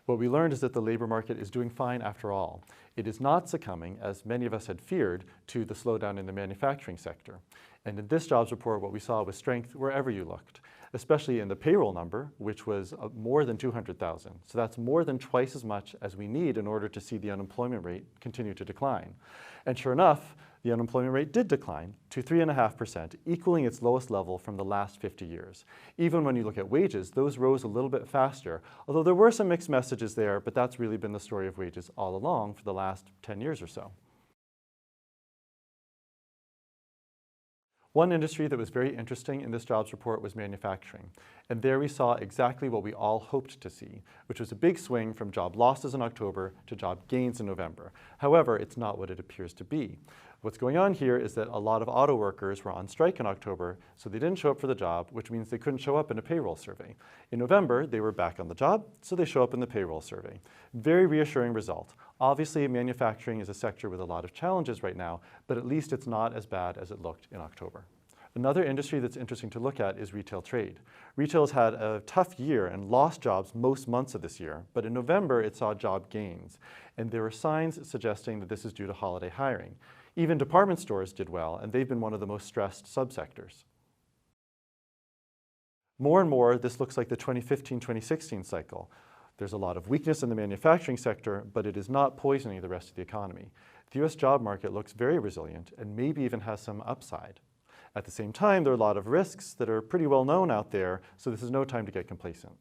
What we learned is that the labor market is doing fine after all. It is not succumbing, as many of us had feared, to the slowdown in the manufacturing sector. And in this jobs report, what we saw was strength wherever you looked, especially in the payroll number, which was more than 200,000. So that's more than twice as much as we need in order to see the unemployment rate continue to decline. And sure enough, the unemployment rate did decline to 3.5%, equaling its lowest level from the last 50 years. Even when you look at wages, those rose a little bit faster, although there were some mixed messages there, but that's really been the story of wages all along for the last 10 years or so. One industry that was very interesting in this jobs report was manufacturing. And there we saw exactly what we all hoped to see, which was a big swing from job losses in October to job gains in November. However, it's not what it appears to be. What's going on here is that a lot of auto workers were on strike in October, so they didn't show up for the job, which means they couldn't show up in a payroll survey. In November, they were back on the job, so they show up in the payroll survey. Very reassuring result. Obviously, manufacturing is a sector with a lot of challenges right now, but at least it's not as bad as it looked in October. Another industry that's interesting to look at is retail trade. Retail has had a tough year and lost jobs most months of this year, but in November it saw job gains, and there were signs suggesting that this is due to holiday hiring. Even department stores did well, and they've been one of the most stressed subsectors. More and more, this looks like the 2015-2016 cycle. There's a lot of weakness in the manufacturing sector, but it is not poisoning the rest of the economy. The US job market looks very resilient and maybe even has some upside. At the same time, there are a lot of risks that are pretty well known out there, so this is no time to get complacent.